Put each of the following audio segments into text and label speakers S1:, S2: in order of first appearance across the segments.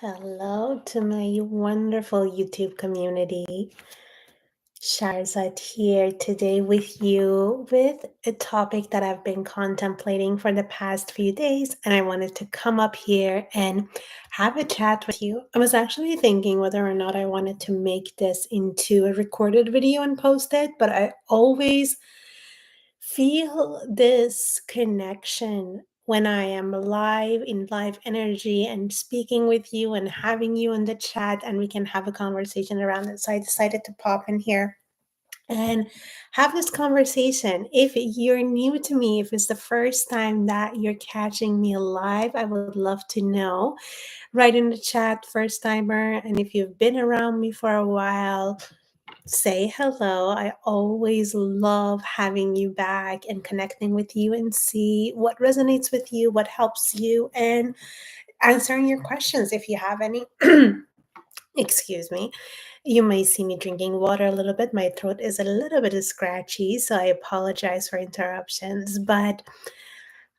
S1: Hello to my wonderful YouTube community. Shahrzad here today with you with a topic that I've been contemplating for the past few days, and I wanted to come up here and have a chat with you. I was actually thinking whether or not I wanted to make this into a recorded video and post it, but I always feel this connection when I am live in live energy and speaking with you and having you in the chat, and we can have a conversation around it. So I decided to pop in here and have this conversation. If you're new to me, if it's the first time that you're catching me live, I would love to know. Write in the chat, first timer. And if you've been around me for a while, say hello. I always love having you back and connecting with you and see what resonates with you, what helps you, and answering your questions if you have any. Excuse me. You may see me drinking water a little bit. My throat is a little bit scratchy, so I apologize for interruptions. But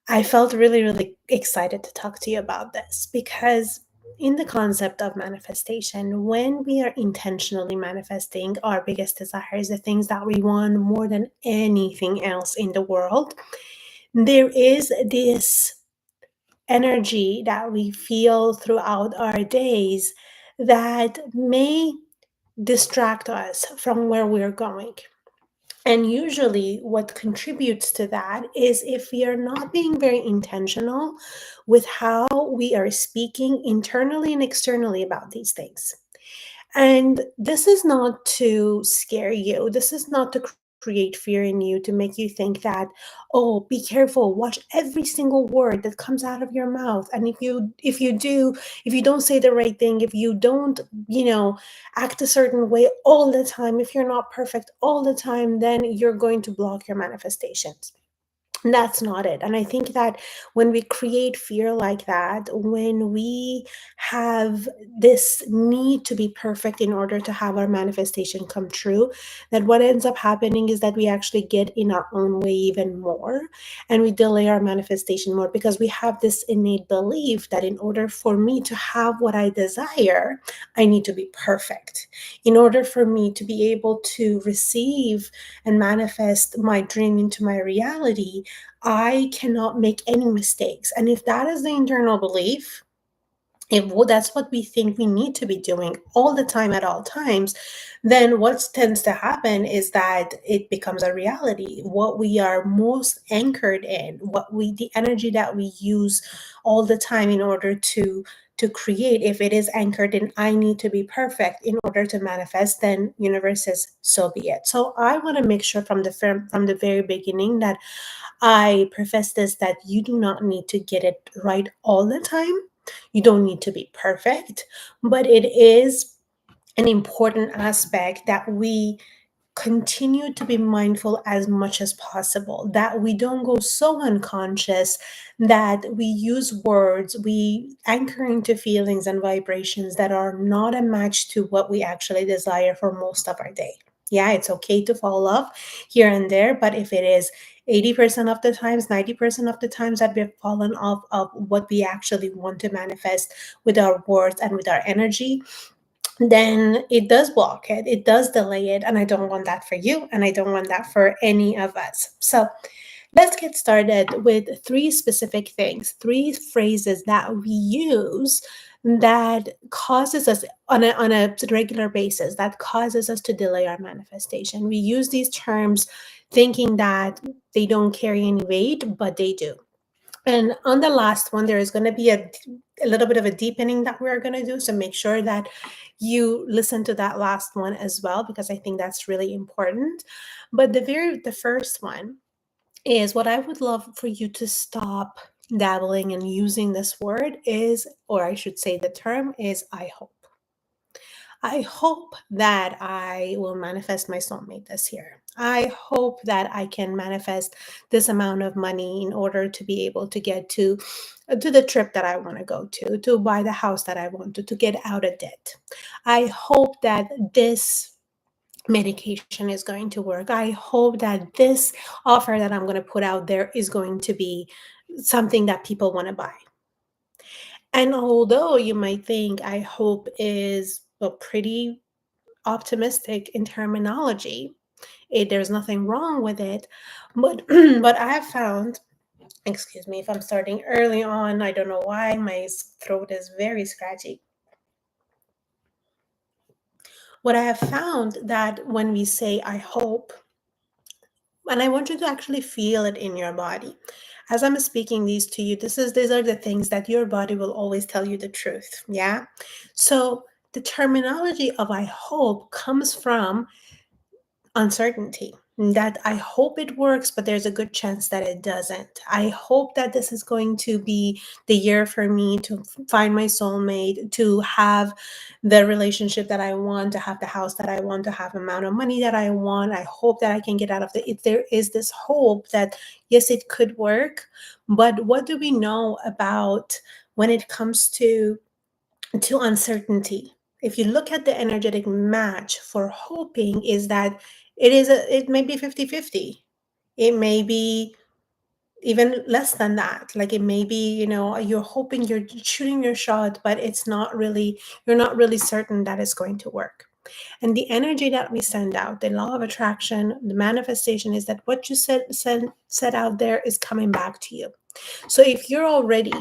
S1: I felt really, really excited to talk to you about this because, in the concept of manifestation, when we are intentionally manifesting our biggest desires, the things that we want more than anything else in the world, there is this energy that we feel throughout our days that may distract us from where we're going. And usually, what contributes to that is if we are not being very intentional with how we are speaking internally and externally about these things. And this is not to scare you. This is not to create fear in you to make you think that, oh, be careful, watch every single word that comes out of your mouth. And if you don't say the right thing, if you don't, act a certain way all the time, if you're not perfect all the time, then you're going to block your manifestations. That's not it. And I think that when we create fear like that, when we have this need to be perfect in order to have our manifestation come true, that what ends up happening is that we actually get in our own way even more and we delay our manifestation more because we have this innate belief that in order for me to have what I desire, I need to be perfect. In order for me to be able to receive and manifest my dream into my reality, I cannot make any mistakes. And if that is the internal belief, that's what we think we need to be doing all the time at all times, then what tends to happen is that it becomes a reality. What we are most anchored in, the energy that we use all the time in order to create, if it is anchored in I need to be perfect in order to manifest, then universe says so be it. So I want to make sure from the very beginning that I profess this, that you do not need to get it right all the time. You don't need to be perfect, but it is an important aspect that we continue to be mindful as much as possible, that we don't go so unconscious that we use words, we anchor into feelings and vibrations that are not a match to what we actually desire for most of our day. Yeah, it's okay to fall off here and there, but if it is 80% of the times, 90% of the times that we've fallen off of what we actually want to manifest with our words and with our energy, then it does block it, it does delay it. And I don't want that for you, and I don't want that for any of us. So let's get started with three specific things, three phrases that we use that causes us on a regular basis, that causes us to delay our manifestation. We use these terms thinking that they don't carry any weight, but they do. And on the last one, there is going to be a little bit of a deepening that we're going to do. So make sure that you listen to that last one as well, because I think that's really important. But the first one is what I would love for you to stop dabbling and using this word is, or I should say the term is, I hope. I hope that I will manifest my soulmate this year. I hope that I can manifest this amount of money in order to be able to get to the trip that I want to go to buy the house that I want to get out of debt. I hope that this medication is going to work. I hope that this offer that I'm going to put out there is going to be something that people want to buy. And although you might think I hope is a pretty optimistic in terminology, there's nothing wrong with it. But what I have found, excuse me if I'm starting early on, I don't know why my throat is very scratchy. What I have found that when we say I hope, and I want you to actually feel it in your body. As I'm speaking these to you, these are the things that your body will always tell you the truth. Yeah. So the terminology of I hope comes from uncertainty, that I hope it works, but there's a good chance that it doesn't. I hope that this is going to be the year for me to find my soulmate, to have the relationship that I want, to have the house that I want, to have the amount of money that I want. I hope that I can get out of the, if there is this hope that yes, it could work, but what do we know about when it comes to uncertainty? If you look at the energetic match for hoping, is that it may be 50-50. It may be even less than that. Like it may be, you're hoping, you're shooting your shot, but you're not really certain that it's going to work. And the energy that we send out, the law of attraction, the manifestation, is that what you set out there is coming back to you. So if you're already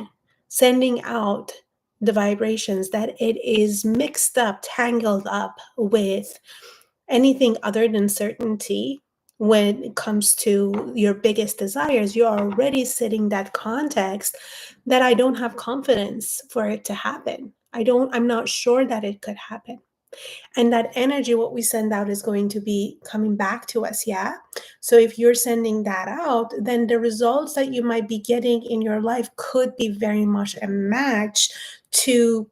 S1: sending out the vibrations that it is mixed up, tangled up with anything other than certainty, when it comes to your biggest desires, you're already setting that context that I don't have confidence for it to happen. I'm not sure that it could happen. And that energy, what we send out, is going to be coming back to us. Yeah. So if you're sending that out, then the results that you might be getting in your life could be very much a match to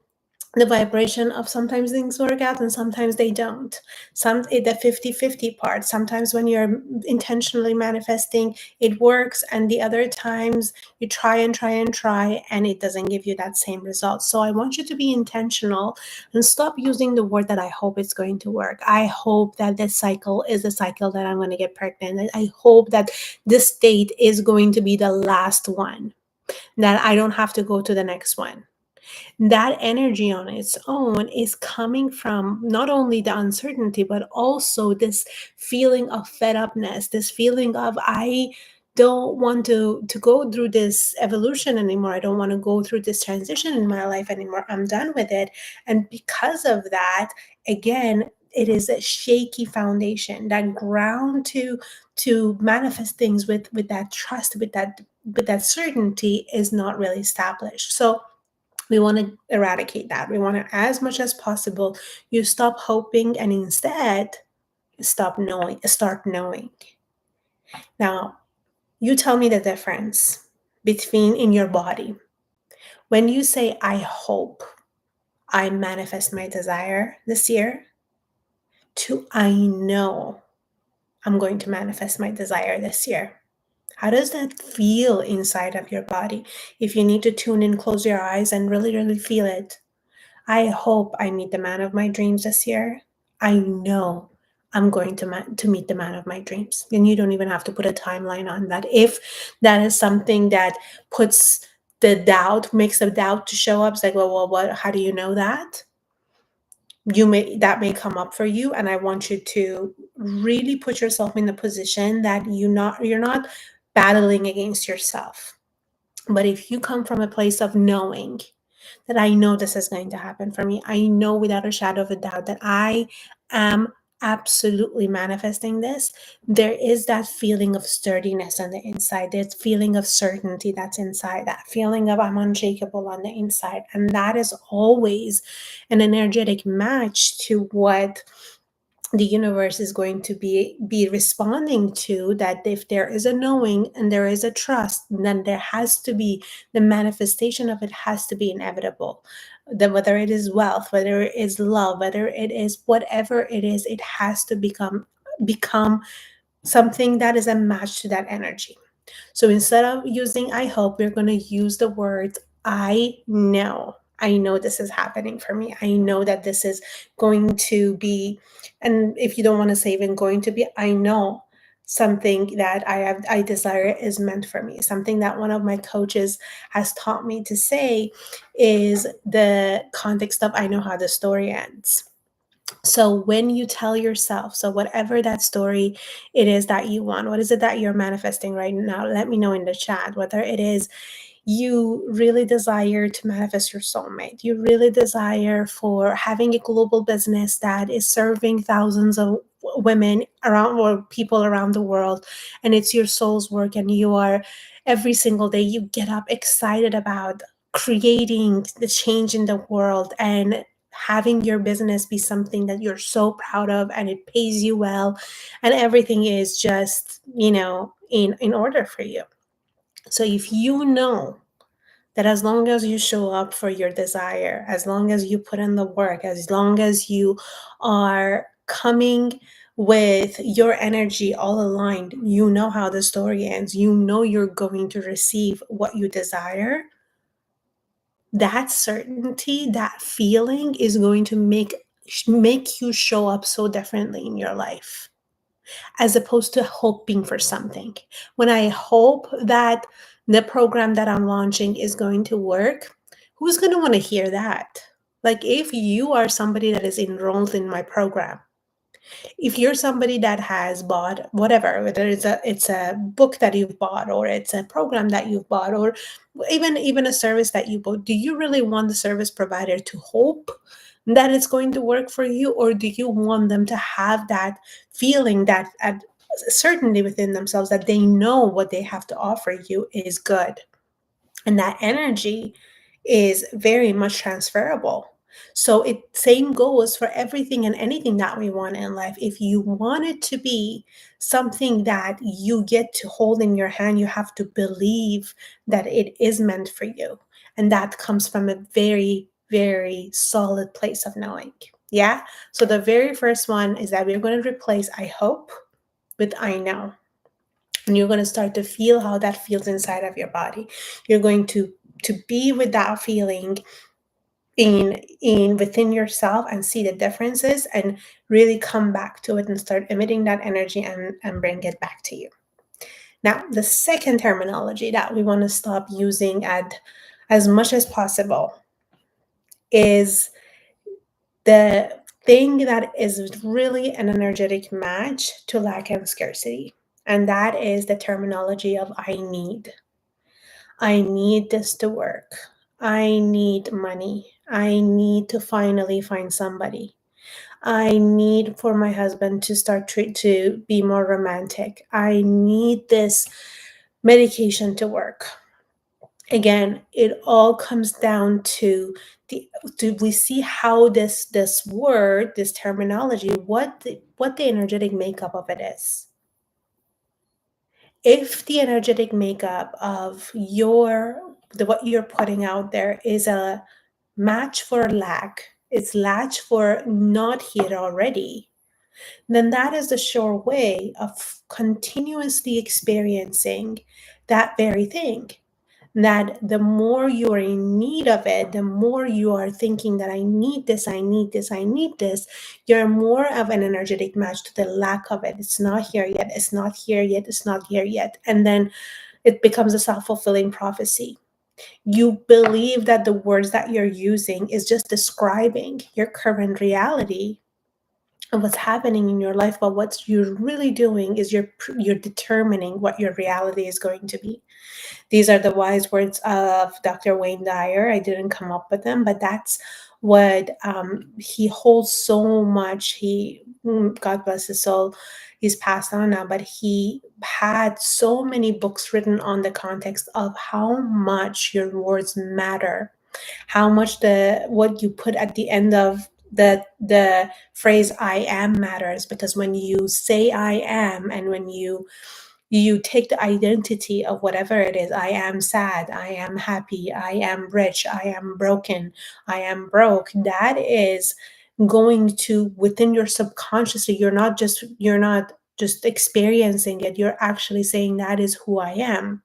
S1: the vibration of sometimes things work out and sometimes they don't. The 50-50 part, sometimes when you're intentionally manifesting it works, and the other times you try and try and try and it doesn't give you that same result. So I want you to be intentional and stop using the word that I hope it's going to work. I hope that this cycle is the cycle that I'm going to get pregnant. I hope that this date is going to be the last one, that I don't have to go to the next one. That energy on its own is coming from not only the uncertainty, but also this feeling of fed upness, this feeling of I don't want to go through this evolution anymore. I don't want to go through this transition in my life anymore. I'm done with it. And because of that, again, it is a shaky foundation. That ground to manifest things with that trust, with that certainty, is not really established. So we want to eradicate that. We want to, as much as possible, you stop hoping and instead start knowing. Now, you tell me the difference between in your body. When you say, I hope I manifest my desire this year, to I know I'm going to manifest my desire this year. How does that feel inside of your body? If you need to tune in, close your eyes and really, really feel it. I hope I meet the man of my dreams this year. I know I'm going to meet the man of my dreams. And you don't even have to put a timeline on that. If that is something that puts makes the doubt to show up, it's like, well, what? How do you know that? That may come up for you, and I want you to really put yourself in the position that you're not battling against yourself. But if you come from a place of knowing that I know this is going to happen for me, I know without a shadow of a doubt that I am absolutely manifesting this, there is that feeling of sturdiness on the inside. There's feeling of certainty that's inside, that feeling of I'm unshakable on the inside. And that is always an energetic match to what the universe is going to be responding to. That if there is a knowing and there is a trust, then there has to be the manifestation of it, has to be inevitable. That whether it is wealth, whether it is love, whether it is whatever it is, it has to become something that is a match to that energy. So instead of using I hope, we're going to use the words I know. I know this is happening for me. I know that this is going to be, and if you don't want to say even going to be, I know something that I desire is meant for me. Something that one of my coaches has taught me to say is the context of I know how the story ends. So when you tell yourself, so whatever that story it is that you want, what is it that you're manifesting right now? Let me know in the chat. Whether it is you really desire to manifest your soulmate, you really desire for having a global business that is serving thousands of women around, or people around the world, and it's your soul's work, and you are every single day you get up excited about creating the change in the world and having your business be something that you're so proud of, and it pays you well, and everything is just, in order for you. So if you know that as long as you show up for your desire, as long as you put in the work, as long as you are coming with your energy all aligned, you know how the story ends, you know you're going to receive what you desire. That certainty, that feeling is going to make you show up so differently in your life, as opposed to hoping for something. When I hope that the program that I'm launching is going to work, who's going to want to hear that? Like, if you are somebody that is enrolled in my program, if you're somebody that has bought whatever, whether it's a book that you've bought, or it's a program that you've bought, or even a service that you bought, do you really want the service provider to hope that it's going to work for you, or do you want them to have that feeling, that at certainty within themselves, that they know what they have to offer you is good, and that energy is very much transferable? So it same goes for everything and anything that we want in life. If you want it to be something that you get to hold in your hand, you have to believe that it is meant for you, and that comes from a very, very solid place of knowing. Yeah. So the very first one is that we're going to replace I hope with I know, and you're going to start to feel how that feels inside of your body. You're going to be with that feeling in within yourself, and see the differences, and really come back to it and start emitting that energy, and bring it back to you. Now, the second terminology that we want to stop using at as much as possible is the thing that is really an energetic match to lack and scarcity, and that is the terminology of I need. I need this to work. I need money. I need to finally find somebody. I need for my husband to to be more romantic. I need this medication to work. Again, it all comes down to the do we see how this word, this terminology, what the energetic makeup of it is. If the energetic makeup of what you're putting out there is a match for lack, it's latch for not here already, then that is the sure way of continuously experiencing that very thing. That the more you are in need of it, the more you are thinking that I need this, I need this, I need this, you're more of an energetic match to the lack of it. It's not here yet, it's not here yet, it's not here yet. And then it becomes a self-fulfilling prophecy. You believe that the words that you're using is just describing your current reality and what's happening in your life, but what you're really doing is you're determining what your reality is going to be. These are the wise words of Dr. Wayne Dyer. I didn't come up with them, but that's what he holds so much. God bless his soul, he's passed on now, but he had so many books written on the context of how much your words matter, how much what you put at the end of the phrase I am matters, because when you say I am, and when you take the identity of whatever it is, I am sad, I am happy, I am rich, I am broken, I am broke, that is going to within your subconsciously, you're not just experiencing it, you're actually saying that is who I am.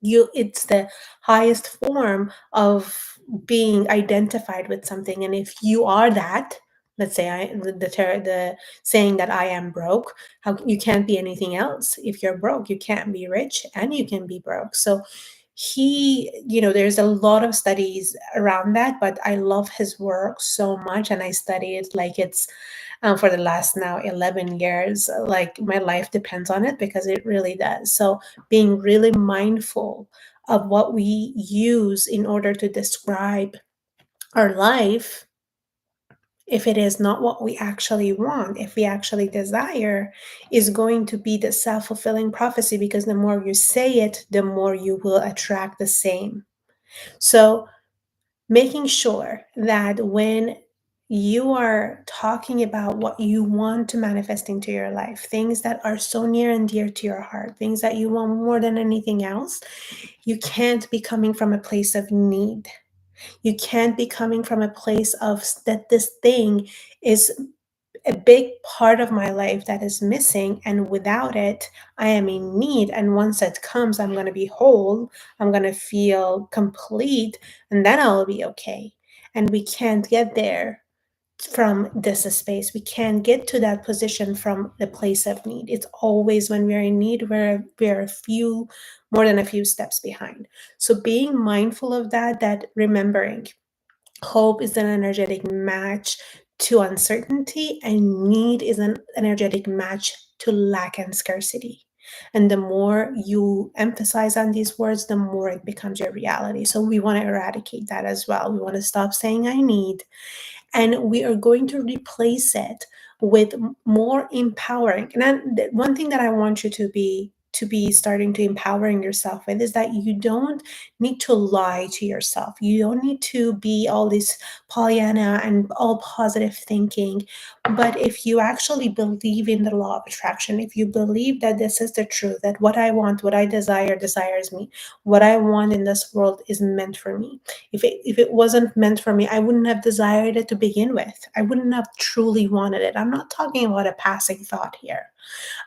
S1: It's the highest form of being identified with something, and if you are that, let's say the saying that I am broke, how you can't be anything else. If you're broke, you can't be rich, and you can be broke. So there's a lot of studies around that, but I love his work so much, and I study it like it's for the last now 11 years. Like my life depends on it, because it really does. So being really mindful of what we use in order to describe our life, if it is not what we actually want, if we actually desire, is going to be the self fulfilling prophecy, because the more you say it, the more you will attract the same. So, making sure that when you are talking about what you want to manifest into your life, things that are so near and dear to your heart, things that you want more than anything else, you can't be coming from a place of need. You can't be coming from a place of that this thing is a big part of my life that is missing, and without it I am in need, and once it comes I'm going to be whole, I'm going to feel complete, and then I'll be okay. And we can't get there from this space. We can't get to that position from the place of need. It's always when we're in need, we're a few more than a few steps behind. So being mindful of that remembering hope is an energetic match to uncertainty, and need is an energetic match to lack and scarcity. And the more you emphasize on these words, the more it becomes your reality. So we want to eradicate that as well. We want to stop saying I need, and we are going to replace it with more empowering. And then one thing that I want you to be starting to empowering yourself with is that you don't need to lie to yourself. You don't need to be all this Pollyanna and all positive thinking. But if you actually believe in the law of attraction, if you believe that this is the truth, that what I want, what I desire, desires me, what I want in this world is meant for me. If it wasn't meant for me, I wouldn't have desired it to begin with. I wouldn't have truly wanted it. I'm not talking about a passing thought here.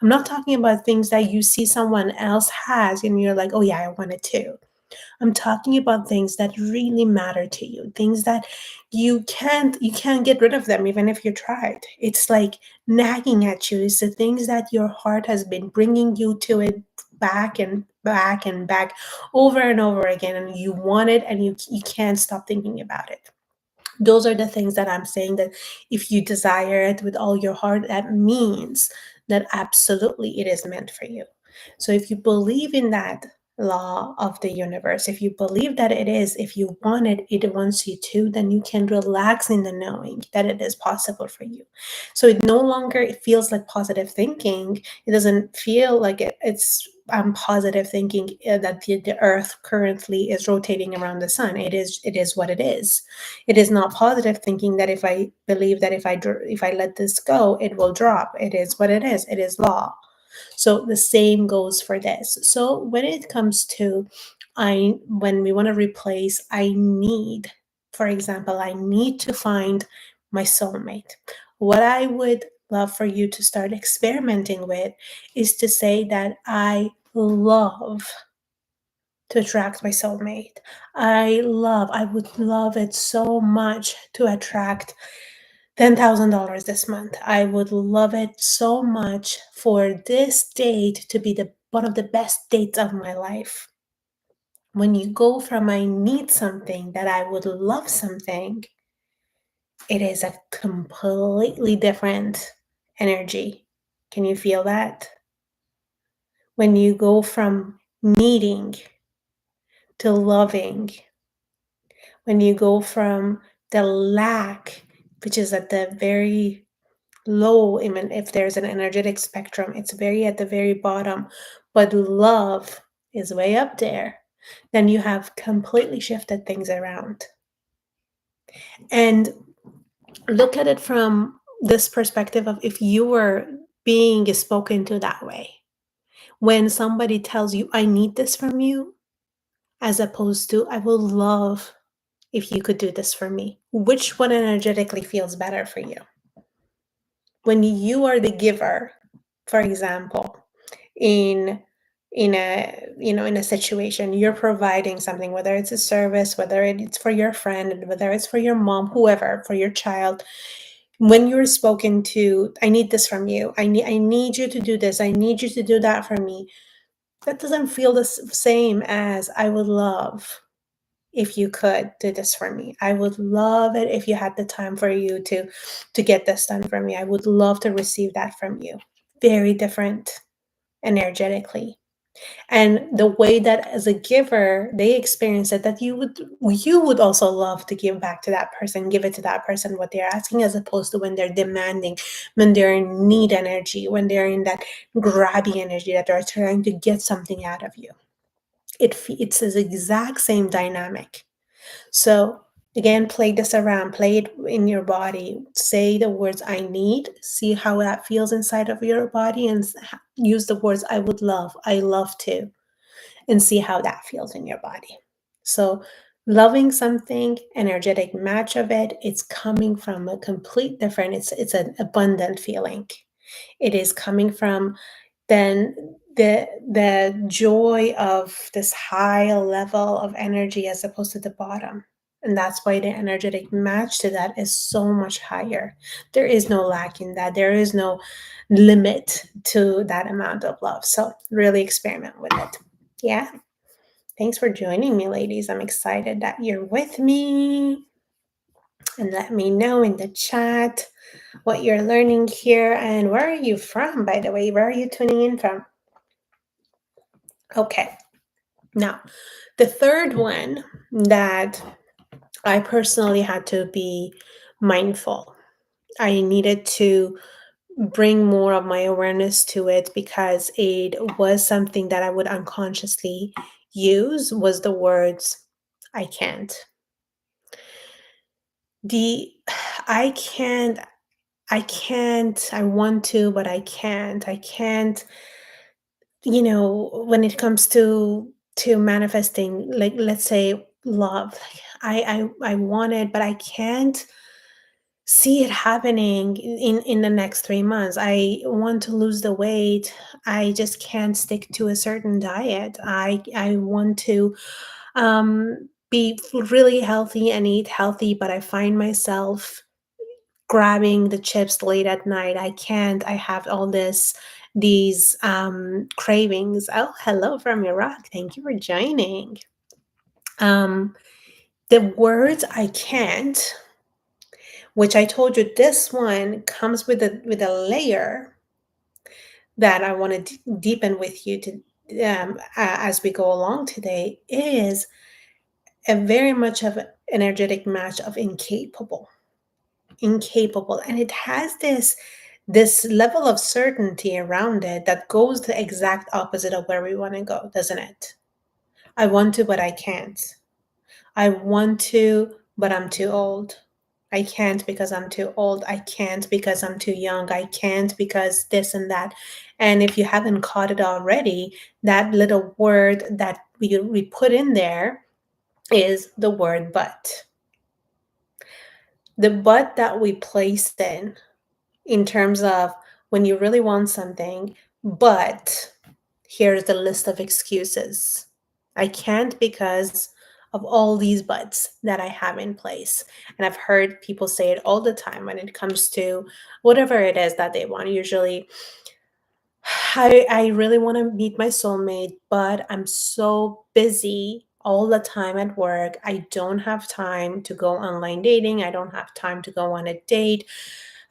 S1: I'm not talking about things that you see someone else has and you're like, oh yeah, I want it too. I'm talking about things that really matter to you, things that you can't get rid of them even if you tried. It's like nagging at you. It's the things that your heart has been bringing you to it back and back and back over and over again, and you want it, and you can't stop thinking about it. Those are the things that I'm saying, that if you desire it with all your heart, that means that absolutely it is meant for you. So if you believe in that law of the universe, if you believe that it is, if you want it, it wants you to, then you can relax in the knowing that it is possible for you. So it no longer it feels like positive thinking. It doesn't feel like it's positive thinking that the earth currently is rotating around the sun. It is what it is. It is not positive thinking that if I believe that if I let this go, it will drop. It is what it is. It is law. So the same goes for this. So when it comes to when we want to replace I need, for example, I need to find my soulmate. What I would love for you to start experimenting with is to say that I love to attract my soulmate. I would love it so much to attract $10,000 this month. I would love it so much for this date to be the one of the best dates of my life. When you go from I need something that I would love something, it is a completely different energy. Can you feel that? When you go from needing to loving, when you go from the lack, which is at the very low, even if there's an energetic spectrum, it's very at the very bottom, but love is way up there, then you have completely shifted things around. And look at it from this perspective of if you were being spoken to that way. When somebody tells you, I need this from you, as opposed to, I will love if you could do this for me. Which one energetically feels better for you? When you are the giver, for example, in in a situation, you're providing something, whether it's a service, whether it's for your friend, whether it's for your mom, whoever, for your child, When you're spoken to, I need this from you. I need you to do this. I need you to do that for me. That doesn't feel the same as I would love if you could do this for me. I would love it if you had the time for you to get this done for me. I would love to receive that from you. Very different energetically. And the way that as a giver they experience it, that you would also love to give back to that person, give it to that person what they're asking, as opposed to when they're demanding, when they're in need energy, when they're in that grabby energy that they're trying to get something out of you. It's the exact same dynamic. So again, play this around, play it in your body. Say the words I need, see how that feels inside of your body, and use the words I would love, I love to, and see how that feels in your body. So loving something, energetic match of it, it's coming from a complete different, it's an abundant feeling. It is coming from then the joy of this high level of energy as opposed to the bottom. And that's why the energetic match to that is so much higher. There is no lack in that. There is no limit to that amount of love. So really experiment with it. Yeah. Thanks for joining me, ladies. I'm excited that you're with me. And let me know in the chat what you're learning here. And where are you from, by the way? Where are you tuning in from? Okay. Now, the third one that I personally had to be mindful. I needed to bring more of my awareness to it because it was something that I would unconsciously use, was the words I can't. The I can't, I want to, but I can't. I can't, when it comes to manifesting, like let's say love, like I want it, but I can't see it happening in the next 3 months. I want to lose the weight. I just can't stick to a certain diet. I want to be really healthy and eat healthy, but I find myself grabbing the chips late at night. I can't. I have all these cravings. Oh, hello from Iraq. Thank you for joining. Um, the words I can't, which I told you, this one comes with a layer that I want to deepen with you to as we go along today, is a very much of an energetic match of incapable, and it has this level of certainty around it that goes the exact opposite of where we want to go, doesn't it? I want to, but I can't. I want to, but I'm too old. I can't because I'm too old. I can't because I'm too young. I can't because this and that. And if you haven't caught it already, that little word that we put in there is the word but. The but that we place in terms of when you really want something, but here's the list of excuses. I can't because of all these buts that I have in place. And I've heard people say it all the time when it comes to whatever it is that they want. Usually, I really want to meet my soulmate, but I'm so busy all the time at work. I don't have time to go online dating. I don't have time to go on a date.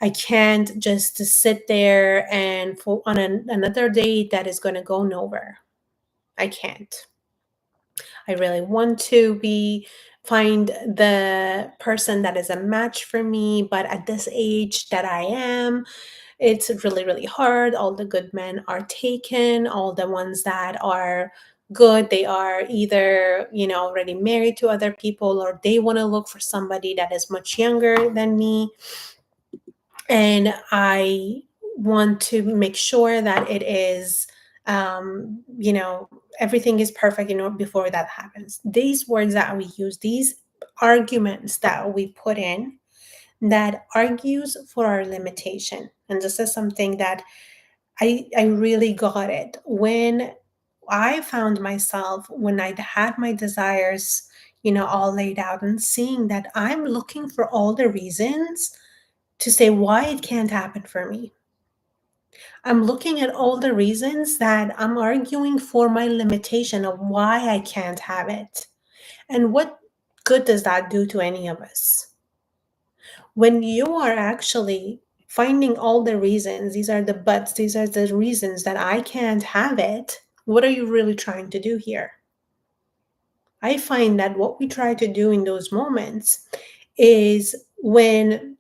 S1: I can't just to sit there and for on another date that is going to go nowhere. I can't. I really want to be find the person that is a match for me, but at this age that I am, it's really really hard. All the good men are taken. All the ones that are good, they are either already married to other people, or they want to look for somebody that is much younger than me. And I want to make sure that it is, everything is perfect before that happens. These words that we use, these arguments that we put in, that argues for our limitation. And this is something that I really got it when I found myself, when I had my desires all laid out, and seeing that I'm looking for all the reasons to say why it can't happen for me. I'm looking at all the reasons that I'm arguing for my limitation of why I can't have it. And what good does that do to any of us? When you are actually finding all the reasons, these are the buts, these are the reasons that I can't have it, what are you really trying to do here? I find that what we try to do in those moments is when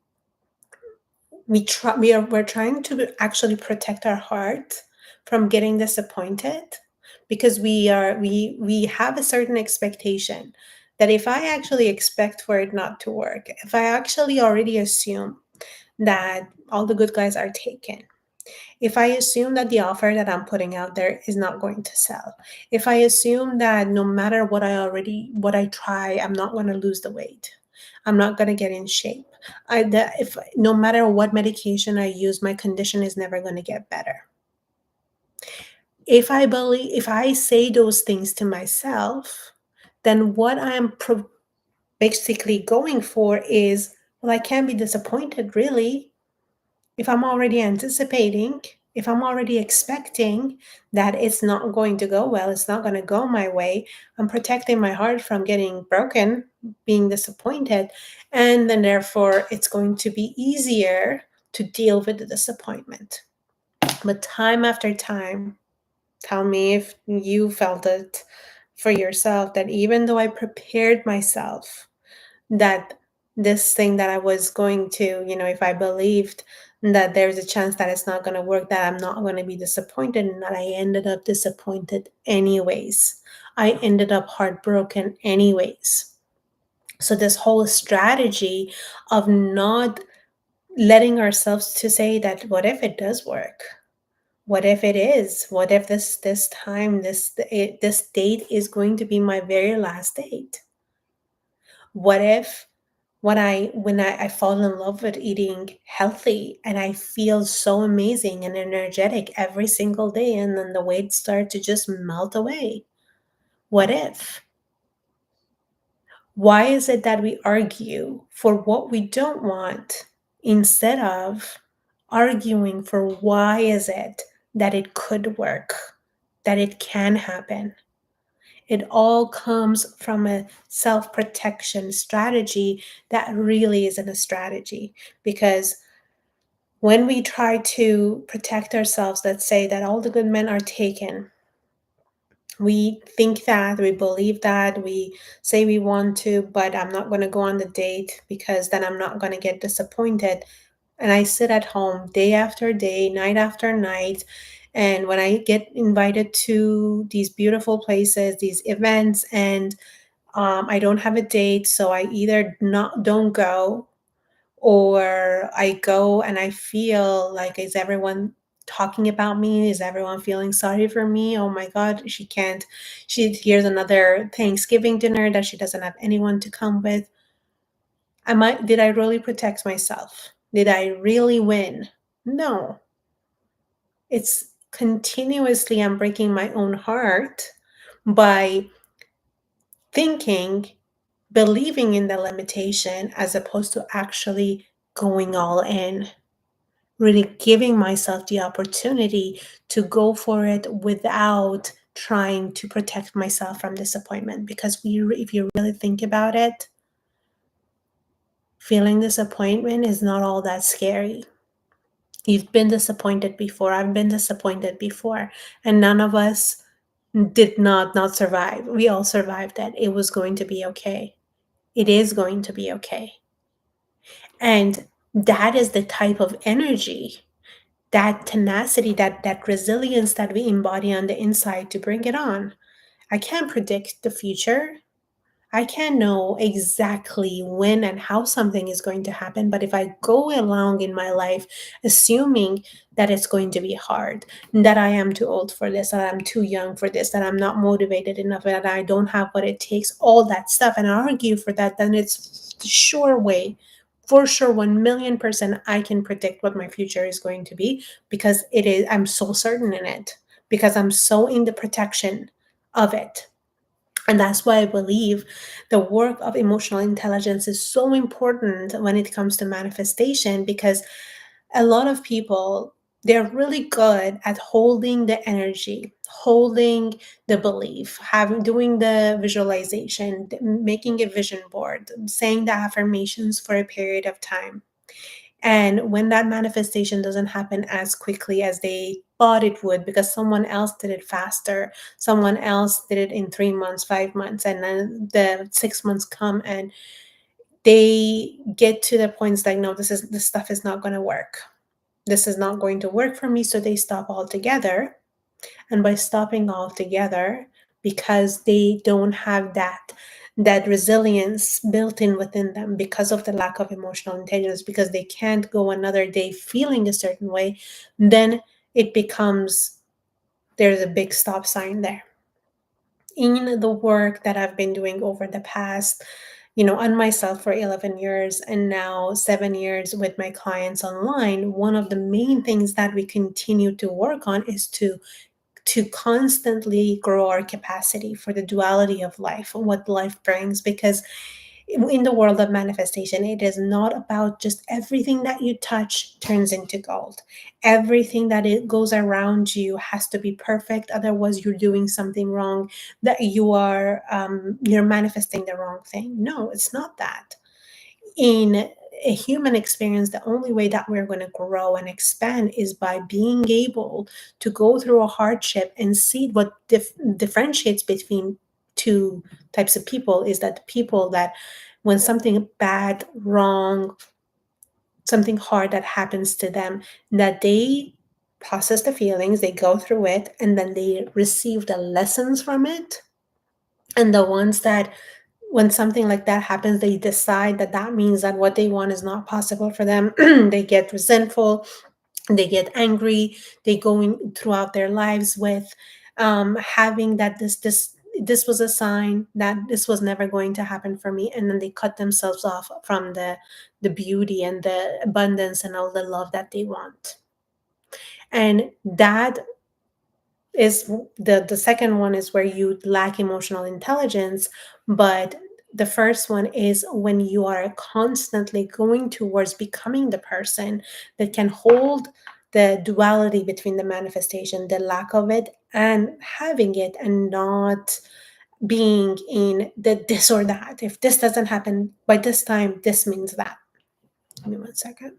S1: we're trying to actually protect our heart from getting disappointed, because we have a certain expectation that if I actually expect for it not to work, if I actually already assume that all the good guys are taken, if I assume that the offer that I'm putting out there is not going to sell, if I assume that no matter what I try, I'm not going to lose the weight, I'm not going to get in shape, that if no matter what medication I use, my condition is never going to get better. If I say those things to myself, then what I'm basically going for is, well, I can't be disappointed really. If I'm already anticipating, if I'm already expecting that it's not going to go well, it's not going to go my way, I'm protecting my heart from getting broken, being disappointed, and then therefore it's going to be easier to deal with the disappointment. But time after time, tell me if you felt it for yourself, that even though I prepared myself that this thing that I was going to, if I believed that there's a chance that it's not going to work, that I'm not going to be disappointed, and that I ended up disappointed anyways. I ended up heartbroken anyways. So this whole strategy of not letting ourselves to say that, what if it does work? What if it is? What if this time, this date is going to be my very last date? What if when I fall in love with eating healthy and I feel so amazing and energetic every single day, and then the weight start to just melt away? What if? Why is it that we argue for what we don't want instead of arguing for why is it that it could work, that it can happen? It all comes from a self protection strategy that really isn't a strategy. Because when we try to protect ourselves, let's say that all the good men are taken, we think that, we believe that, we say we want to, but I'm not going to go on the date because then I'm not going to get disappointed. And I sit at home day after day, night after night. And when I get invited to these beautiful places, these events, and I don't have a date, so I either not don't go, or I go and I feel like, is everyone talking about me? Is everyone feeling sorry for me? Oh my God, she can't. Here's another Thanksgiving dinner that she doesn't have anyone to come with. Did I really protect myself? Did I really win? No. It's continuously I'm breaking my own heart by thinking, believing in the limitation, as opposed to actually going all in, really giving myself the opportunity to go for it without trying to protect myself from disappointment. Because if you really think about it, feeling disappointment is not all that scary. You've been disappointed before. I've been disappointed before. And none of us did not survive. We all survived it. It was going to be okay. It is going to be okay. And that is the type of energy, that tenacity, that resilience that we embody on the inside to bring it on. I can't predict the future. I can't know exactly when and how something is going to happen, but if I go along in my life assuming that it's going to be hard, that I am too old for this, that I'm too young for this, that I'm not motivated enough, that I don't have what it takes, all that stuff, and I argue for that, then it's the sure way, for sure, 1,000,000% I can predict what my future is going to be, because I'm so certain in it, because I'm so in the protection of it. And that's why I believe the work of emotional intelligence is so important when it comes to manifestation, because a lot of people, they're really good at holding the energy, holding the belief, having doing the visualization, making a vision board, saying the affirmations for a period of time. And when that manifestation doesn't happen as quickly as they thought it would, because someone else did it faster, someone else did it in 3 months, 5 months, and then the 6 months come and they get to the points like, no, this stuff is not going to work. This is not going to work for me. So they stop altogether. And by stopping altogether, because they don't have that resilience built in within them, because of the lack of emotional intelligence, because they can't go another day feeling a certain way, then it becomes, there's a big stop sign there. In the work that I've been doing over the past, on myself for 11 years and now 7 years with my clients online, one of the main things that we continue to work on is to constantly grow our capacity for the duality of life and what life brings. Because in the world of manifestation, it is not about just everything that you touch turns into gold. Everything that it goes around you has to be perfect, otherwise you're doing something wrong, that you're manifesting the wrong thing. No, it's not that. In a human experience, the only way that we're going to grow and expand is by being able to go through a hardship and see what differentiates between two types of people. Is that people that when something bad, wrong, something hard that happens to them, that they process the feelings, they go through it, and then they receive the lessons from it. And the ones that when something like that happens, they decide that that means that what they want is not possible for them. They get resentful, they get angry, they go in throughout their lives with having that this was a sign that this was never going to happen for me, and then they cut themselves off from the beauty and the abundance and all the love that they want. And that is the second one, is where you lack emotional intelligence. But the first one is when you are constantly going towards becoming the person that can hold the duality between the manifestation, the lack of it, and having it, and not being in the this or that. If this doesn't happen by this time, this means that. Give me 1 second.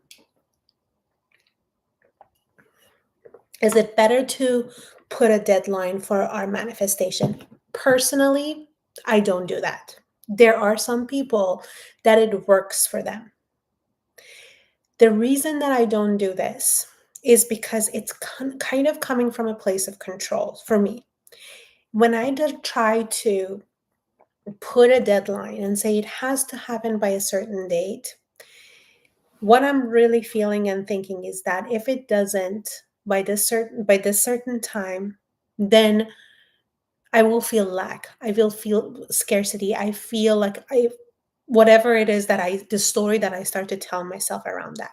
S1: Is it better to put a deadline for our manifestation? Personally, I don't do that. There are some people that it works for them. The reason that I don't do this is because it's kind of coming from a place of control for me. When I try to put a deadline and say it has to happen by a certain date, what I'm really feeling and thinking is that if it doesn't by this certain time, then I will feel lack. I will feel scarcity. I feel like whatever it is that the story that I start to tell myself around that.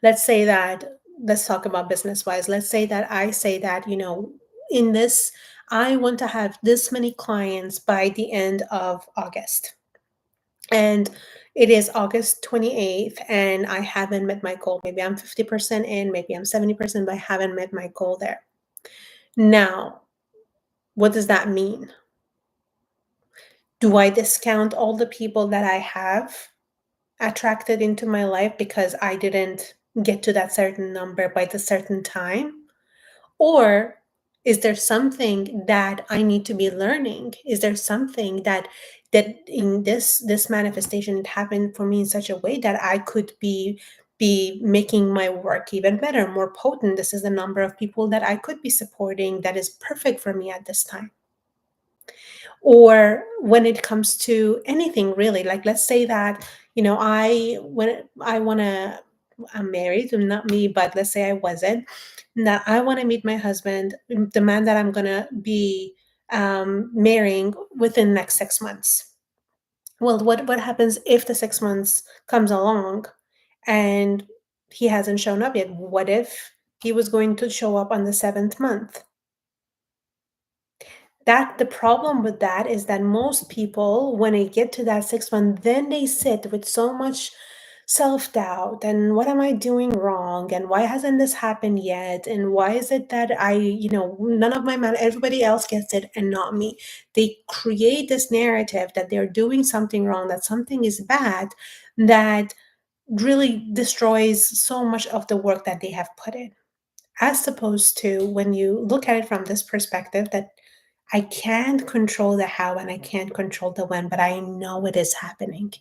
S1: Let's say that, let's talk about business wise. Let's say that I say that, in this, I want to have this many clients by the end of August. And it is August 28th, and I haven't met my goal. Maybe I'm 50% in, maybe I'm 70%, but I haven't met my goal there. Now, what does that mean? Do I discount all the people that I have attracted into my life because I didn't get to that certain number by the certain time? Or is there something that I need to be learning? Is there something that in this manifestation, it happened for me in such a way that I could be making my work even better, more potent? This is the number of people that I could be supporting that is perfect for me at this time. Or when it comes to anything really, like let's say that, when I want to, I'm married, not me, but let's say I wasn't, that I want to meet my husband, the man that I'm going to be marrying within the next 6 months. Well, what happens if the 6 months comes along and he hasn't shown up yet? What if he was going to show up on the seventh month? That the problem with that is that most people, when they get to that 6 month, then they sit with so much self-doubt and what am I doing wrong and why hasn't this happened yet and why is it that none of my man everybody else gets it and not me. They create this narrative that they're doing something wrong, that something is bad, that really destroys so much of the work that they have put in, as opposed to when you look at it from this perspective that I can't control the how and I can't control the when, but I know it is happening.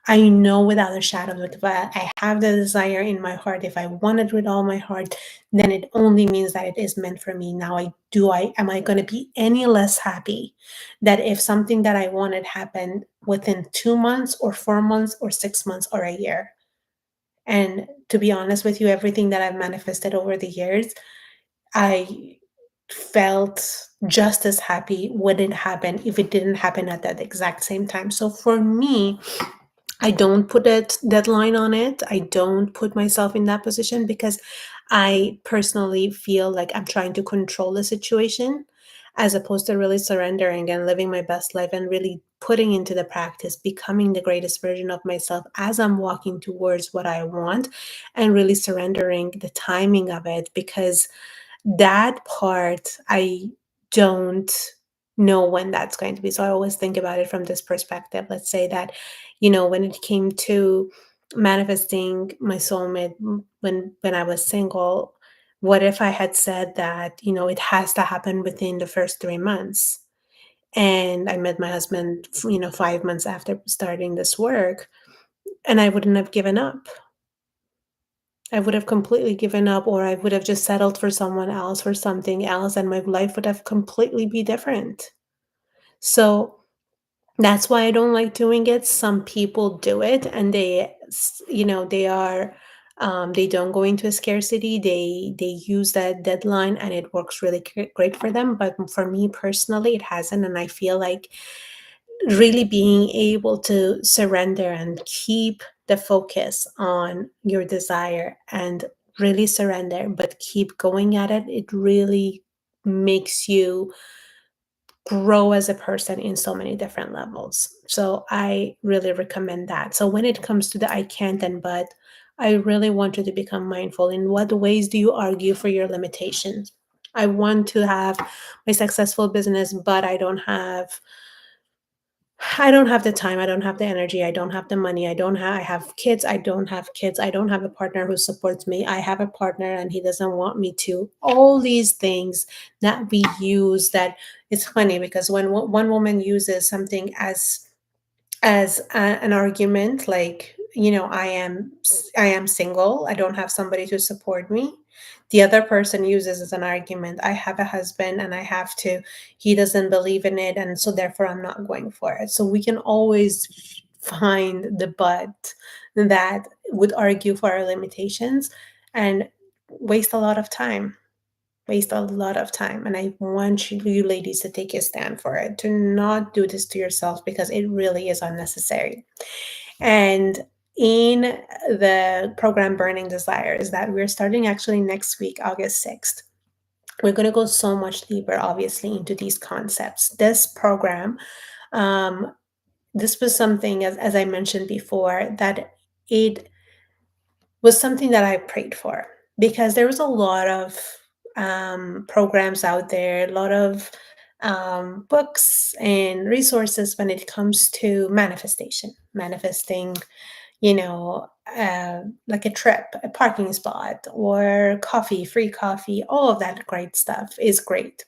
S1: I know without a shadow of a doubt, I have the desire in my heart. If I want it with all my heart, then it only means that it is meant for me. Now, am I going to be any less happy that if something that I wanted happened within 2 months or 4 months or 6 months or a year? And to be honest with you, everything that I've manifested over the years, I felt just as happy when it happened if it didn't happen at that exact same time. So for me, I don't put a deadline on it. I don't put myself in that position because I personally feel like I'm trying to control the situation as opposed to really surrendering and living my best life and really putting into the practice, becoming the greatest version of myself as I'm walking towards what I want and really surrendering the timing of it, because that part, I don't know when that's going to be. So I always think about it from this perspective. Let's say that, when it came to manifesting my soulmate, when I was single, what if I had said that, it has to happen within the first 3 months? And I met my husband, 5 months after starting this work, and I wouldn't have given up. I would have completely given up, or I would have just settled for someone else, for something else, and my life would have completely be different. So that's why I don't like doing it. Some people do it and they don't go into a scarcity. They use that deadline and it works really great for them. But for me personally, it hasn't. And I feel like really being able to surrender and keep the focus on your desire and really surrender, but keep going at it, it really makes you grow as a person in so many different levels. So I really recommend that. So when it comes to the I can't and but, I really want you to become mindful. In what ways do you argue for your limitations? I want to have my successful business, but I don't have the time, I don't have the energy, I don't have the money, I have kids, I don't have kids, I don't have a partner who supports me, I have a partner and he doesn't want me to. All these things that we use, that it's funny because when one woman uses something as an argument, like, I am single, I don't have somebody to support me, the other person uses as an argument, I have a husband and I have to, he doesn't believe in it and so therefore I'm not going for it. So we can always find the but that would argue for our limitations and waste a lot of time, and I want you ladies to take a stand for it, to not do this to yourself because it really is unnecessary. And in the program Burning Desires that we're starting actually next week, August 6th, we're going to go so much deeper, obviously, into these concepts. This program, um, this was something, as I mentioned before, that it was something that I prayed for, because there was a lot of programs out there, a lot of books and resources when it comes to manifesting, like a trip, a parking spot, or coffee, free coffee, all of that great stuff is great.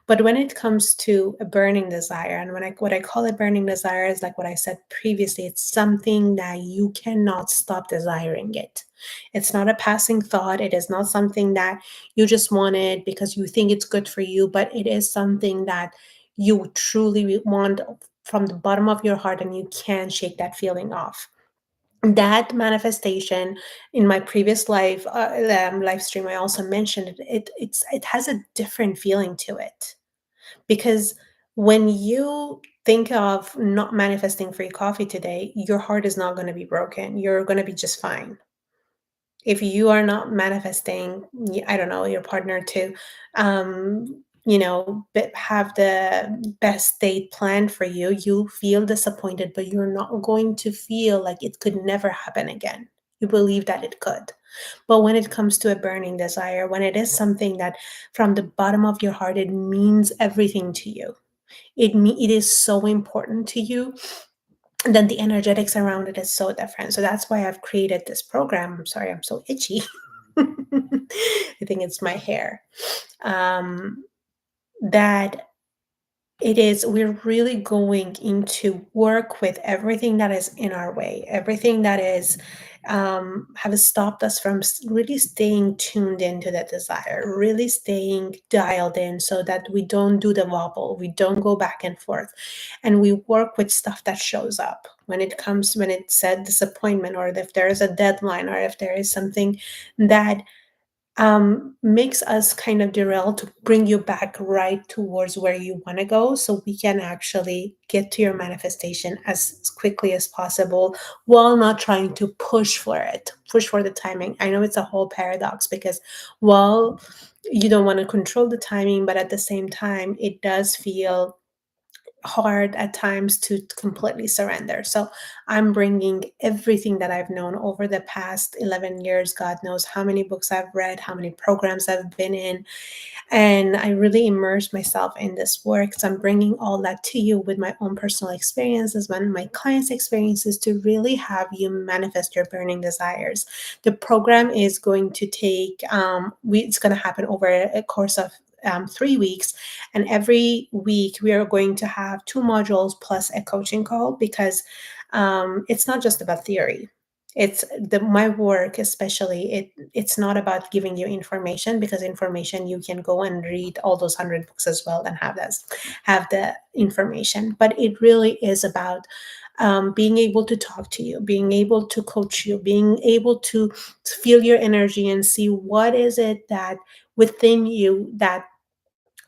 S1: But when it comes to a burning desire, and what I call a burning desire is like what I said previously, it's something that you cannot stop desiring it. It's not a passing thought. It is not something that you just wanted because you think it's good for you, but it is something that you truly want from the bottom of your heart and you can't shake that feeling off. That manifestation, in my previous live stream, I also mentioned it has a different feeling to it, because when you think of not manifesting free coffee today, your heart is not going to be broken, you're going to be just fine. If you are not manifesting, I don't know, your partner to have the best date planned for you, you feel disappointed, but you're not going to feel like it could never happen again. You believe that it could. But when it comes to a burning desire, when it is something that from the bottom of your heart, it means everything to you, it is so important to you, then the energetics around it is so different. So that's why I've created this program. I'm sorry, I'm so itchy. I think it's my hair. That it is, we're really going into work with everything that is in our way, everything that is has stopped us from really staying tuned into that desire, really staying dialed in, so that we don't do the wobble, we don't go back and forth, and we work with stuff that shows up when it comes, when it's a disappointment, or if there is a deadline, or if there is something that makes us kind of derail, to bring you back right towards where you want to go, so we can actually get to your manifestation as quickly as possible, while not trying to push for it, push for the timing. I know it's a whole paradox, because while you don't want to control the timing, but at the same time, it does feel hard at times to completely surrender. So I'm bringing everything that I've known over the past 11 years. God knows how many books I've read, how many programs I've been in, and I really immerse myself in this work. So I'm bringing all that to you with my own personal experiences, and my clients' experiences, to really have you manifest your burning desires. The program is going to take, it's going to happen over a course of 3 weeks. And every week we are going to have 2 modules plus a coaching call, because it's not just about theory. It's my work, especially, it's not about giving you information, because information, you can go and read all those 100 books as well and have the information. But it really is about being able to talk to you, being able to coach you, being able to feel your energy and see what is it that within you, that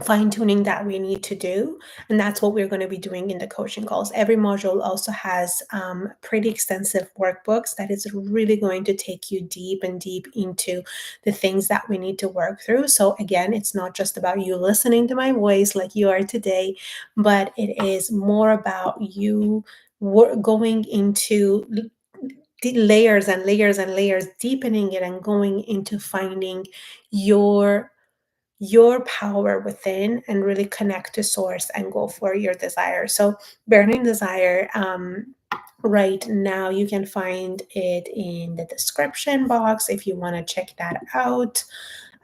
S1: fine tuning that we need to do. And that's what we're going to be doing in the coaching calls. Every module also has pretty extensive workbooks that is really going to take you deep and deep into the things that we need to work through. So again, it's not just about you listening to my voice like you are today, but it is more about you going into the layers and layers and layers, deepening it, and going into finding your power within, and really connect to source and go for your desire. So burning desire, right now you can find it in the description box if you want to check that out.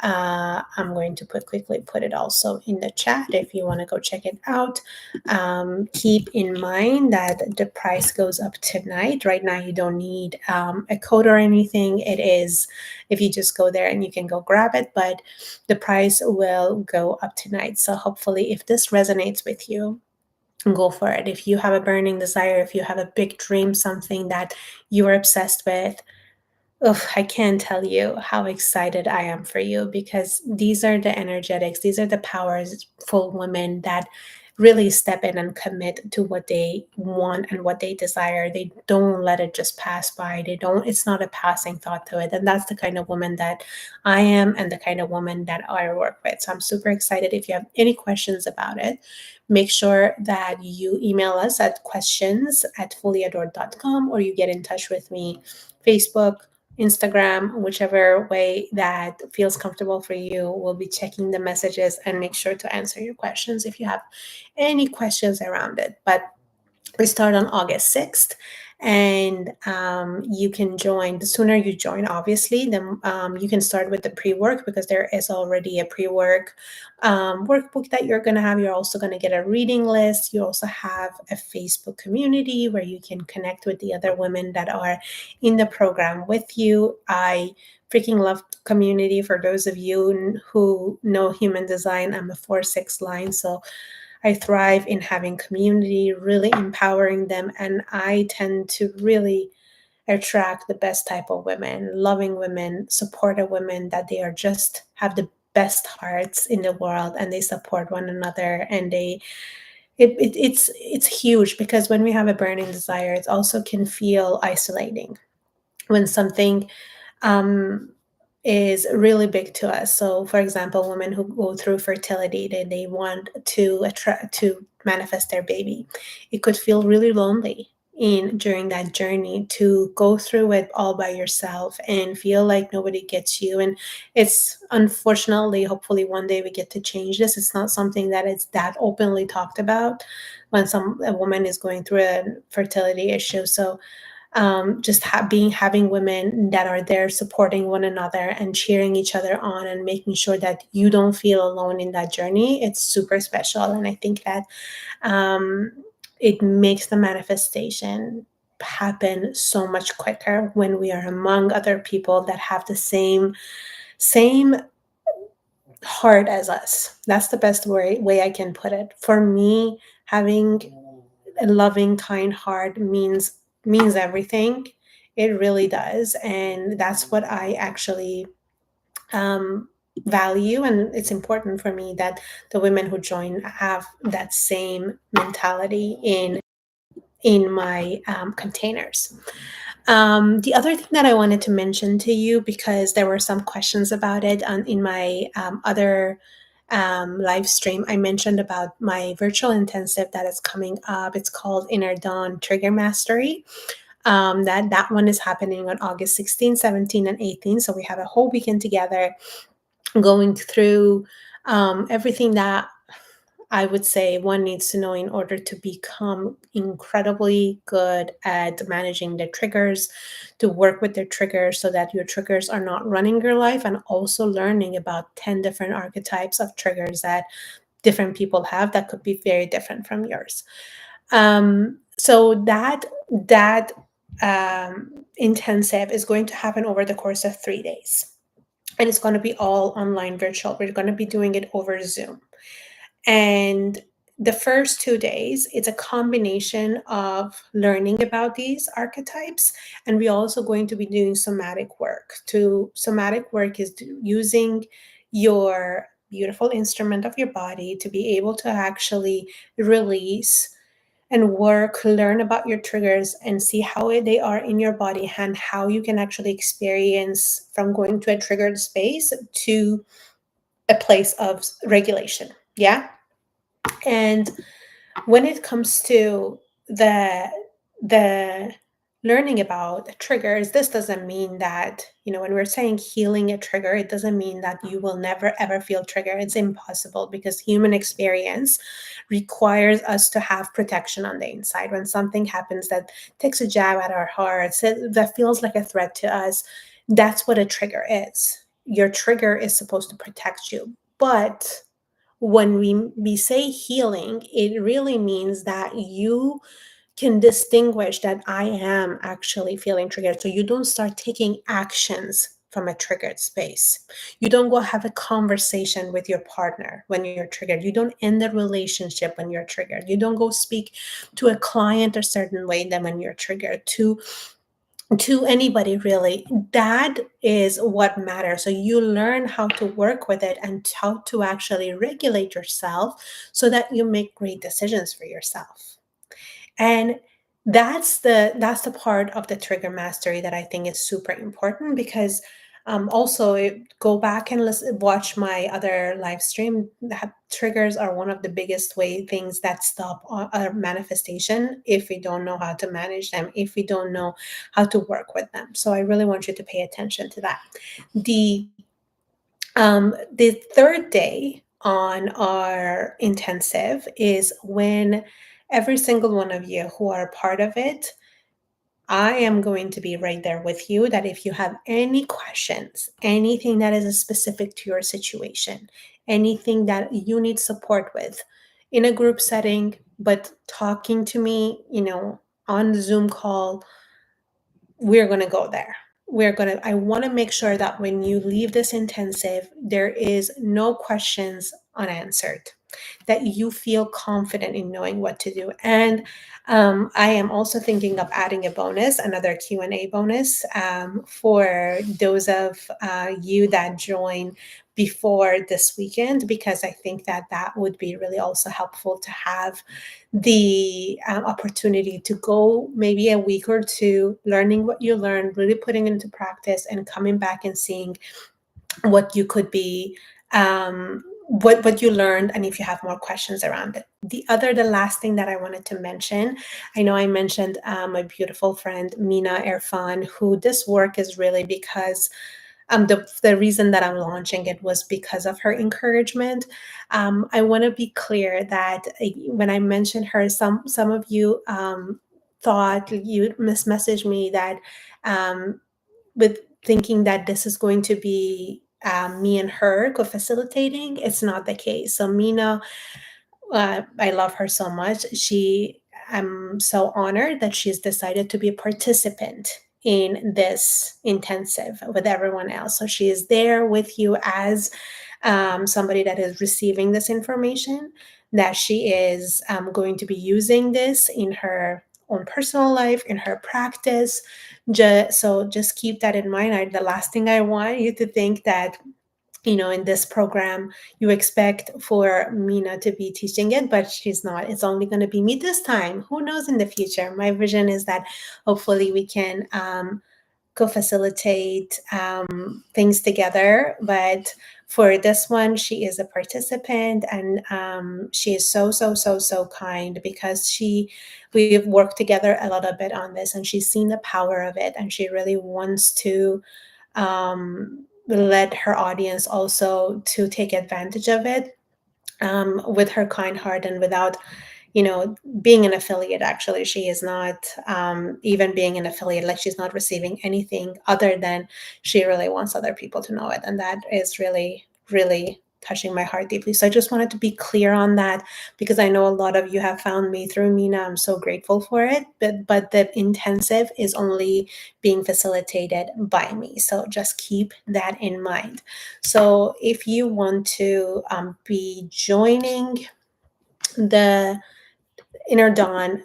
S1: I'm going to quickly put it also in the chat if you want to go check it out. Keep in mind that the price goes up tonight. Right now, you don't need a code or anything. It is, if you just go there and you can go grab it, but the price will go up tonight. So hopefully, if this resonates with you, go for it. If you have a burning desire, if you have a big dream, something that you are obsessed with, I can't tell you how excited I am for you, because these are the energetics, these are the powerful women that really step in and commit to what they want and what they desire. They don't let it just pass by. It's not a passing thought to it. And that's the kind of woman that I am, and the kind of woman that I work with. So I'm super excited. If you have any questions about it, make sure that you email us at questions@fullyadored.com, or you get in touch with me, Facebook, Instagram, whichever way that feels comfortable for you. We'll be checking the messages and make sure to answer your questions if you have any questions around it. But we start on August 6th, and you can join. The sooner you join, obviously, then you can start with the pre-work, because there is already a pre-work workbook that you're going to have. You're also going to get a reading list. You also have a Facebook community where you can connect with the other women that are in the program with you. I freaking love community. For those of you who know human design, I'm a 4-6 line, so I thrive in having community, really empowering them, and I tend to really attract the best type of women, loving women, supportive women, that they are just have the best hearts in the world, and they support one another, and it's huge, because when we have a burning desire, it also can feel isolating when something um is really big to us. So, for example, women who go through fertility, they want to attract to manifest their baby. It could feel really lonely in during that journey to go through it all by yourself and feel like nobody gets you. And it's unfortunately, hopefully, one day we get to change this. It's not something that is that openly talked about when a woman is going through a fertility issue. So just having women that are there supporting one another and cheering each other on and making sure that you don't feel alone in that journey, it's super special. And I think that um, it makes the manifestation happen so much quicker when we are among other people that have the same heart as us. That's the best way I can put it. For me, having a loving, kind heart means everything. It really does, and that's what I actually um, value. And it's important for me that the women who join have that same mentality in my containers. The other thing that I wanted to mention to you, because there were some questions about it in my other live stream, I mentioned about my virtual intensive that is coming up. It's called Inner Dawn Trigger Mastery. That one is happening on August 16, 17, and 18. So we have a whole weekend together going through everything that I would say one needs to know in order to become incredibly good at managing their triggers, to work with their triggers so that your triggers are not running your life, and also learning about 10 different archetypes of triggers that different people have that could be very different from yours. So that intensive is going to happen over the course of 3 days. And it's going to be all online virtual. We're going to be doing it over Zoom. And the first 2 days, it's a combination of learning about these archetypes. And we're also going to be doing somatic work. Somatic work is using your beautiful instrument of your body to be able to actually release and learn about your triggers and see how they are in your body and how you can actually experience from going to a triggered space to a place of regulation. Yeah. And when it comes to the the learning about triggers, this doesn't mean that, when we're saying healing a trigger, it doesn't mean that you will never ever feel trigger. It's impossible, because human experience requires us to have protection on the inside. When something happens that takes a jab at our hearts, that feels like a threat to us, that's what a trigger is. Your trigger is supposed to protect you. But when we say healing, it really means that you can distinguish that I am actually feeling triggered. So you don't start taking actions from a triggered space. You don't go have a conversation with your partner when you're triggered. You don't end the relationship when you're triggered. You don't go speak to a client a certain way then when you're triggered. To anybody, really, that is what matters. So you learn how to work with it and how to actually regulate yourself so that you make great decisions for yourself. And that's the part of the trigger mastery that I think is super important, because also go back and watch my other live stream. That triggers are one of the biggest things that stop our manifestation if we don't know how to manage them, if we don't know how to work with them. So I really want you to pay attention to that. The third day on our intensive is when every single one of you who are part of it, I am going to be right there with you. That if you have any questions, anything that is specific to your situation, anything that you need support with in a group setting, but talking to me, on the Zoom call, we're going to go there. I want to make sure that when you leave this intensive, there is no questions unanswered, that you feel confident in knowing what to do. And I am also thinking of adding a bonus, another Q&A bonus, for those of you that join before this weekend, because I think that would be really also helpful to have the opportunity to go maybe a week or two learning what you learned, really putting into practice, and coming back and seeing what you could be, what you learned, and if you have more questions around it. The last thing that I wanted to mention, I know I mentioned my beautiful friend Mina Irfan, who this work is really because the reason that I'm launching it was because of her encouragement. I want to be clear that when I mentioned her, some of you thought you messaged me that with thinking that this is going to be me and her co-facilitating. It's not the case. So Mina, I love her so much. I'm so honored that she's decided to be a participant in this intensive with everyone else. So she is there with you as somebody that is receiving this information, that she is going to be using this in her own personal life, in her practice. So just keep that in mind. The last thing I want you to think that, in this program, you expect for Mina to be teaching it, but she's not. It's only going to be me this time. Who knows in the future? My vision is that hopefully we can co-facilitate things together. But for this one, she is a participant, and she is so, so, so, so kind, because we've worked together a little bit on this, and she's seen the power of it, and she really wants to let her audience also to take advantage of it, with her kind heart, and without being an affiliate. Actually, she is not even being an affiliate, like she's not receiving anything other than she really wants other people to know it, and that is really, really touching my heart deeply. So I just wanted to be clear on that, because I know a lot of you have found me through Mina. I'm so grateful for it, but the intensive is only being facilitated by me, so just keep that in mind. So if you want to be joining the Inner Dawn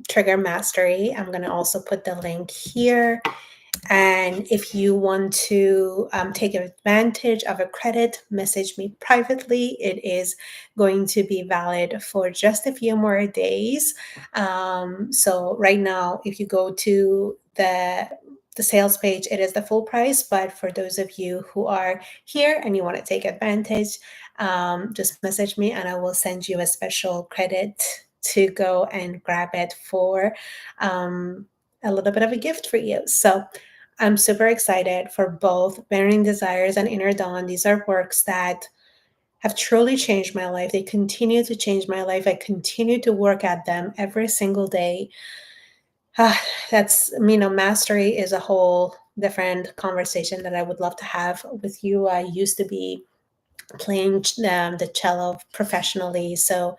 S1: Trigger Mastery, I'm going to also put the link here. And if you want to take advantage of a credit, message me privately. It is going to be valid for just a few more days. So right now, if you go to the sales page, it is the full price. But for those of you who are here and you want to take advantage, just message me and I will send you a special credit to go and grab it for a little bit of a gift for you. So I'm super excited for both Burning Desires and Inner Dawn. These are works that have truly changed my life. They continue to change my life. I continue to work at them every single day. That's, mastery is a whole different conversation that I would love to have with you. I used to be playing the cello professionally. So,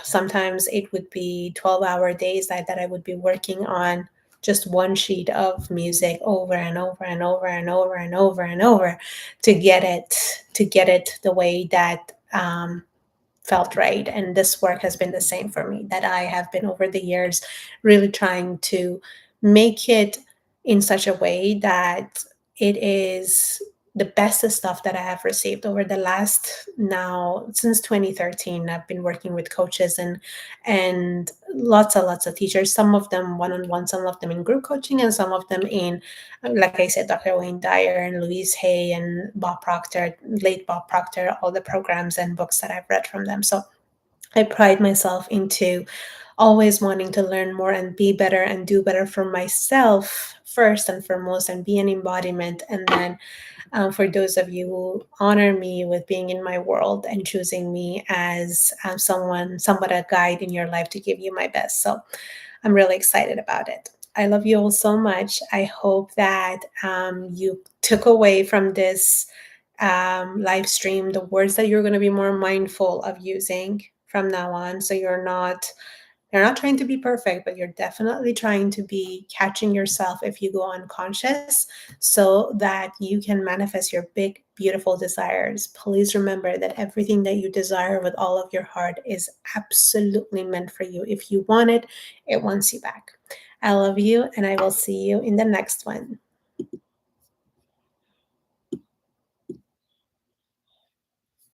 S1: sometimes it would be 12-hour days that I would be working on just one sheet of music over and over and over and over and over and over to get it the way that felt right. And this work has been the same for me, that I have been over the years really trying to make it in such a way that it is the best stuff that I have received over the last, now since 2013. I've been working with coaches and lots of teachers, some of them one-on-one, some of them in group coaching, and some of them in, like I said, Dr. Wayne Dyer and Louise Hay and Bob Proctor, late Bob Proctor, all the programs and books that I've read from them. So I pride myself into always wanting to learn more and be better and do better for myself first and foremost, and be an embodiment. And then for those of you who honor me with being in my world and choosing me as somewhat a guide in your life to give you my best. So I'm really excited about it. I love you all so much. I hope that you took away from this live stream the words that you're going to be more mindful of using from now on. So you're not trying to be perfect, but you're definitely trying to be catching yourself if you go unconscious, so that you can manifest your big, beautiful desires. Please remember that everything that you desire with all of your heart is absolutely meant for you. If you want it, it wants you back. I love you, and I will see you in the next one.